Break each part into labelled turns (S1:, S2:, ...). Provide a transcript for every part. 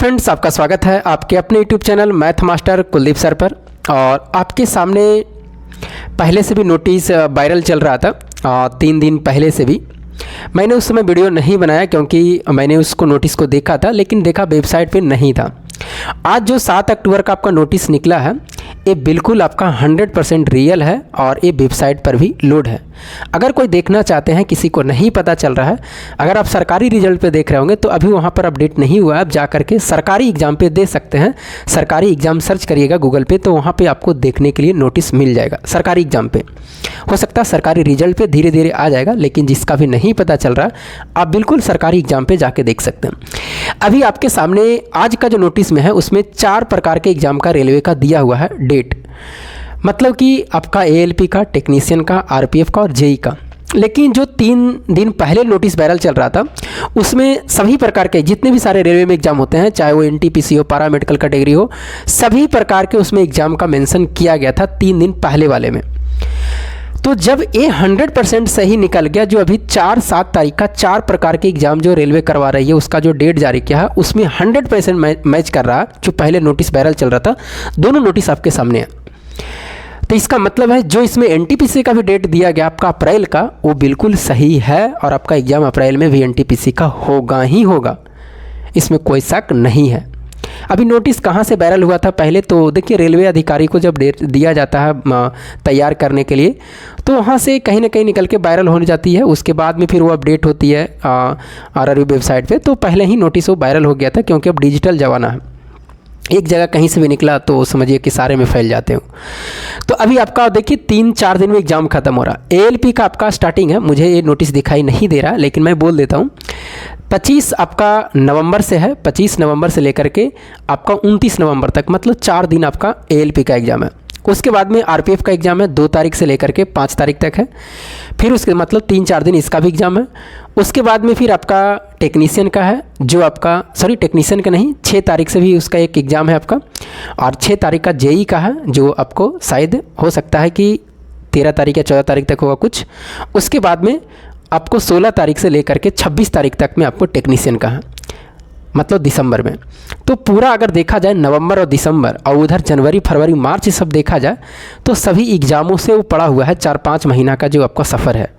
S1: Friends, आपका स्वागत है आपके अपने YouTube channel math master Kuldeep sir पर। और आपके सामने पहले से भी नोटिस वायरल चल रहा था 3 दिन पहले से भी। मैंने उस समय वीडियो नहीं बनाया क्योंकि मैंने उसको नोटिस को देखा था, लेकिन देखा वेबसाइट पे नहीं था। आज जो 7 अक्टूबर का आपका नोटिस निकला है, ये बिल्कुल आपका 100% रियल है और ये वेबसाइट पर भी लोड है। अगर कोई देखना चाहते हैं, किसी को नहीं पता चल रहा है, अगर आप सरकारी रिजल्ट पे देख रहे होंगे तो अभी वहाँ पर अपडेट नहीं हुआ है, आप जा करके सरकारी एग्ज़ाम पे दे सकते हैं। सरकारी एग्ज़ाम सर्च करिएगा गूगल पे तो वहाँ पे आपको देखने के लिए नोटिस मिल जाएगा। सरकारी एग्ज़ाम पे हो सकता है सरकारी रिजल्ट पे धीरे धीरे आ जाएगा, लेकिन जिसका भी नहीं पता चल रहा आप बिल्कुल सरकारी एग्ज़ाम पे जाके देख सकते हैं। अभी आपके सामने आज का जो नोटिस में है उसमें 4 प्रकार के एग्ज़ाम का रेलवे का दिया हुआ है डेट, मतलब कि आपका एएलपी का, टेक्नीशियन का, आरपीएफ का और जेई का। लेकिन जो 3 दिन पहले नोटिस वायरल चल रहा था उसमें सभी प्रकार के जितने भी सारे रेलवे में एग्ज़ाम होते हैं, चाहे वो एनटीपीसी हो, पैरा मेडिकल कैटेगरी हो, सभी प्रकार के उसमें एग्ज़ाम का मेंशन किया गया था 3 दिन पहले वाले में। तो जब ये 100% सही निकल गया, जो अभी 4-7 तारीख का 4 प्रकार के एग्ज़ाम जो रेलवे करवा रही है उसका जो डेट जारी किया है उसमें 100% मैच कर रहा है जो पहले नोटिस वायरल चल रहा था। दोनों नोटिस आपके सामने है, तो इसका मतलब है जो इसमें एनटीपीसी का भी डेट दिया गया आपका अप्रैल का, वो बिल्कुल सही है और आपका एग्ज़ाम अप्रैल में भी एनटीपीसी का होगा ही होगा, इसमें कोई शक नहीं है। अभी नोटिस कहाँ से वायरल हुआ था पहले तो देखिए, रेलवे अधिकारी को जब डेट दिया जाता है तैयार करने के लिए तो वहाँ से कहीं ना कहीं निकल के वायरल होने जाती है। उसके बाद में फिर वो अपडेट होती है आरआरबी वेबसाइट पे। तो पहले ही नोटिस वो वायरल हो गया था क्योंकि अब डिजिटल ज़माना है, एक जगह कहीं से भी निकला तो समझिए कि सारे में फैल जाते हो। तो अभी आपका देखिए 3-4 दिन में एग्ज़ाम ख़त्म हो रहा। एएलपी का आपका स्टार्टिंग है, मुझे ये नोटिस दिखाई नहीं दे रहा लेकिन मैं बोल देता हूँ, 25 आपका नवंबर से है, 25 नवंबर से लेकर के आपका 29 नवंबर तक, मतलब 4 दिन आपका एएलपी का एग्ज़ाम है। उसके बाद में आरपीएफ का एग्ज़ाम है 2 तारीख से लेकर के 5 तारीख तक है। फिर उसके मतलब 3-4 दिन इसका भी एग्ज़ाम है। उसके बाद में फिर आपका टेक्नीशियन का है, जो आपका टेक्नीशियन का नहीं, 6 तारीख से भी उसका एक एग्ज़ाम है आपका। और 6 तारीख का जेई का है, जो आपको शायद हो सकता है कि 13 तारीख या 14 तारीख तक होगा कुछ। उसके बाद में आपको 16 तारीख से लेकर के 26 तारीख तक में आपको टेक्नीशियन का है, मतलब दिसंबर में। तो पूरा अगर देखा जाए नवंबर और दिसंबर और उधर जनवरी, फरवरी, मार्च, ये सब देखा जाए तो सभी एग्ज़ामों से वो पड़ा हुआ है 4-5 महीना का जो आपका सफ़र है।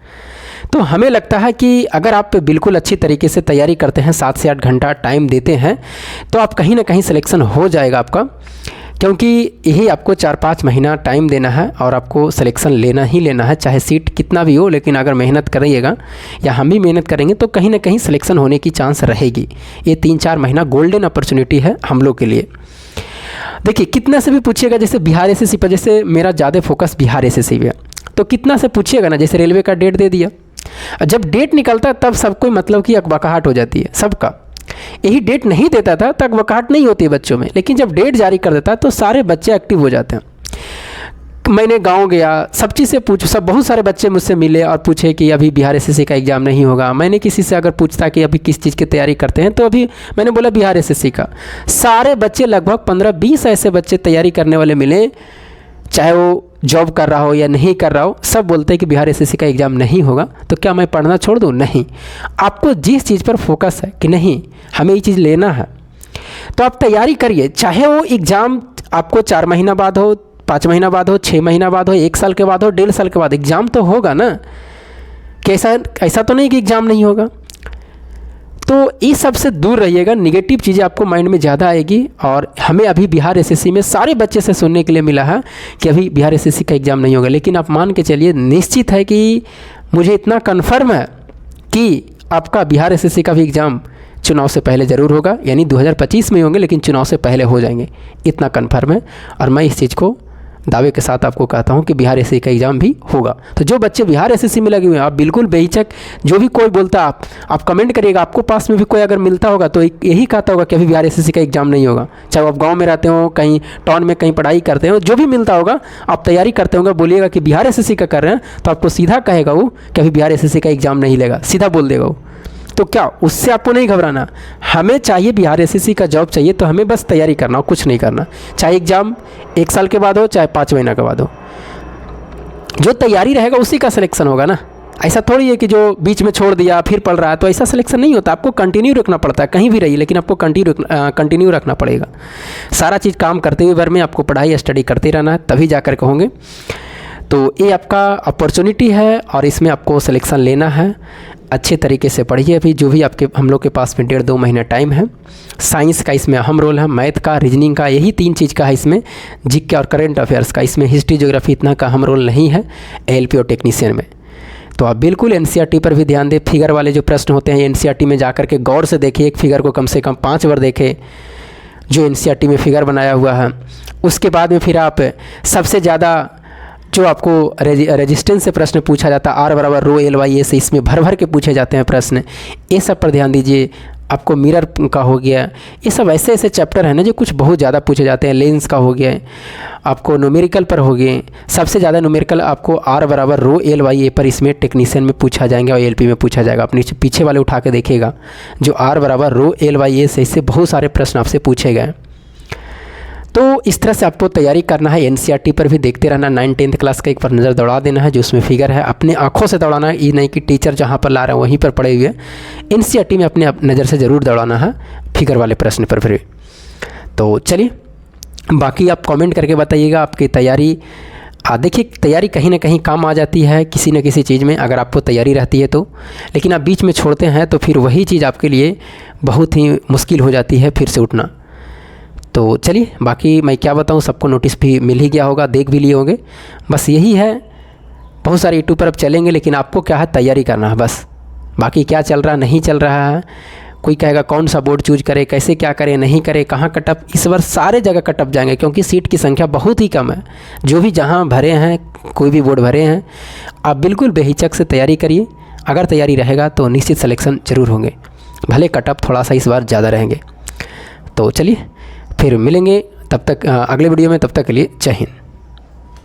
S1: तो हमें लगता है कि अगर आप बिल्कुल अच्छी तरीके से तैयारी करते हैं, 7 से 8 घंटा टाइम देते हैं, तो आप कहीं ना कहीं सिलेक्शन हो जाएगा आपका, क्योंकि यही आपको 4-5 महीना टाइम देना है और आपको सिलेक्शन लेना ही लेना है, चाहे सीट कितना भी हो। लेकिन अगर मेहनत करिएगा या हम भी मेहनत करेंगे तो कहीं ना कहीं सिलेक्शन होने की चांस रहेगी। ये 3-4 महीना गोल्डन अपॉर्चुनिटी है हम लोग के लिए। देखिए, कितना से भी पूछिएगा, जैसे बिहार एसएससी पर, जैसे मेरा ज़्यादा फोकस बिहार एसएससी पे है, तो कितना से पूछिएगा ना, जैसे रेलवे का डेट दे दिया, जब डेट निकलता है तब सबको मतलब कि अकबकाहट हो जाती है सबका। यही डेट नहीं देता था तब वकाहट नहीं होती है बच्चों में, लेकिन जब डेट जारी कर देता है तो सारे बच्चे एक्टिव हो जाते हैं। मैंने गांव गया, सब चीज़ से बहुत सारे बच्चे मुझसे मिले और पूछे कि अभी बिहार एसएससी का एग्ज़ाम नहीं होगा। मैंने किसी से अगर पूछता कि अभी किस चीज़ की तैयारी करते हैं तो अभी मैंने बोला बिहार एसएससी का। सारे बच्चे, लगभग 15-20 ऐसे बच्चे तैयारी करने वाले मिले, चाहे वो जॉब कर रहा हो या नहीं कर रहा हो, सब बोलते हैं कि बिहार एसएससी का एग्ज़ाम नहीं होगा। तो क्या मैं पढ़ना छोड़ दूँ? नहीं, आपको जिस चीज़ पर फोकस है कि नहीं हमें ये चीज़ लेना है तो आप तैयारी करिए, चाहे वो एग्ज़ाम आपको 4 महीना बाद हो, 5 महीना बाद हो, 6 महीना बाद हो, 1 साल के बाद हो, 1.5 साल के बाद, एग्ज़ाम तो होगा ना। कैसा ऐसा तो नहीं कि एग्ज़ाम नहीं होगा। तो इस सब से दूर रहिएगा, निगेटिव चीज़ें आपको माइंड में ज़्यादा आएगी। और हमें अभी बिहार एसएससी में सारे बच्चे से सुनने के लिए मिला है कि अभी बिहार एसएससी का एग्ज़ाम नहीं होगा, लेकिन आप मान के चलिए, निश्चित है कि मुझे इतना कन्फर्म है कि आपका बिहार एसएससी का भी एग्ज़ाम चुनाव से पहले ज़रूर होगा, यानी 2025 में होंगे, लेकिन चुनाव से पहले हो जाएंगे, इतना कन्फर्म है। और मैं इस चीज़ को दावे के साथ आपको कहता हूं कि बिहार एसएससी का एग्ज़ाम भी होगा। तो जो बच्चे बिहार एसएससी में लगे हुए हैं, आप बिल्कुल बेहिचक, जो भी कोई बोलता आप कमेंट करिएगा। आपको पास में भी कोई अगर मिलता होगा तो यही कहता होगा कि अभी बिहार एसएससी का एग्ज़ाम नहीं होगा, चाहे आप गाँव में रहते हो, कहीं टाउन में कहीं पढ़ाई करते हो, जो भी मिलता होगा, आप तैयारी करते होंगे, बोलिएगा कि बिहार एसएससी का कर रहे हैं, तो आपको सीधा कहेगा वो कि अभी बिहार एसएससी का एग्ज़ाम नहीं लेगा, सीधा बोल देगा वो। तो क्या उससे आपको नहीं घबराना, हमें चाहिए बिहार एसएससी का जॉब चाहिए, तो हमें बस तैयारी करना हो, कुछ नहीं करना। चाहे एग्ज़ाम 1 साल के बाद हो, चाहे 5 महीना के बाद हो, जो तैयारी रहेगा उसी का सिलेक्शन होगा ना। ऐसा थोड़ी है कि जो बीच में छोड़ दिया फिर पढ़ रहा है, तो ऐसा सिलेक्शन नहीं होता। आपको कंटिन्यू रखना पड़ता है, कहीं भी रहिए लेकिन आपको कंटिन्यू रखना पड़ेगा। सारा चीज़ काम करते हुए भर में आपको पढ़ाई स्टडी करते रहना है, तभी जाकर के होंगे। तो ये आपका अपॉर्चुनिटी है और इसमें आपको सिलेक्शन लेना है। अच्छे तरीके से पढ़िए। अभी जो भी आपके हम लोग के पास में 1.5-2 महीना टाइम है। साइंस का इसमें अहम रोल है, मैथ का, रीजनिंग का, यही 3 चीज़ का है इसमें। जीके और करंट अफेयर्स का, इसमें हिस्ट्री ज्योग्राफी इतना का अहम रोल नहीं है एएलपी और टेक्नीशियन में। तो आप बिल्कुल एनसीईआरटी पर भी ध्यान दें। फिगर वाले जो प्रश्न होते हैं एनसीईआरटी में जाकर के गौर से देखिए, एक फिगर को कम से कम 5 बार देखें जो एनसीईआरटी में फिगर बनाया हुआ है। उसके बाद में फिर आप सबसे ज़्यादा जो आपको रेजिस्टेंस से प्रश्न पूछा जाता है, R = से, इसमें भर भर के पूछे जाते हैं प्रश्न, ये सब पर ध्यान दीजिए। आपको मिरर का हो गया, ये सब ऐसे ऐसे चैप्टर हैं ना जो कुछ बहुत ज़्यादा पूछे जाते हैं। लेंस का हो गया, आपको न्यूमेरिकल पर हो गए, सबसे ज़्यादा न्यूमेरिकल आपको R पर इसमें टेक्नीशियन में पूछा जाएगा और एलपी में पूछा जाएगा। अपने पीछे वाले उठा के देखिएगा, जो R से इससे बहुत सारे प्रश्न आपसे पूछे गए। तो इस तरह से आपको तैयारी करना है। एनसीईआरटी पर भी देखते रहना, 9th-10th क्लास का एक बार नज़र दौड़ा देना है, जो उसमें फिगर है अपने आँखों से दौड़ाना है। ये नहीं कि टीचर जहाँ पर ला रहे हैं वहीं पर पड़े हुए। एनसीईआरटी में अपने नज़र से ज़रूर दौड़ाना है फिगर वाले प्रश्न पर फिर। तो चलिए, बाकी आप कमेंट करके बताइएगा आपकी तैयारी। देखिए, तैयारी कहीं ना कहीं काम आ जाती है किसी न किसी चीज़ में, अगर आपको तैयारी रहती है तो। लेकिन आप बीच में छोड़ते हैं तो फिर वही चीज़ आपके लिए बहुत ही मुश्किल हो जाती है फिर से उठना। तो चलिए, बाकी मैं क्या बताऊं, सबको नोटिस भी मिल ही गया होगा, देख भी लिए होंगे। बस यही है, बहुत सारे यूट्यूब पर अब चलेंगे लेकिन आपको क्या है, तैयारी करना है बस। बाकी क्या चल रहा नहीं चल रहा है, कोई कहेगा कौन सा बोर्ड चूज करे, कैसे क्या करे, नहीं करे, कहाँ कटअप, इस बार सारे जगह कटअप जाएंगे क्योंकि सीट की संख्या बहुत ही कम है। जो भी जहाँ भरे हैं, कोई भी बोर्ड भरे हैं, आप बिल्कुल बेहिचक से तैयारी करिए। अगर तैयारी रहेगा तो निश्चित सिलेक्शन ज़रूर होंगे, भले कटअप थोड़ा सा इस बार ज़्यादा रहेंगे। तो चलिए, फिर मिलेंगे तब तक अगले वीडियो में, तब तक के लिए जय हिंद।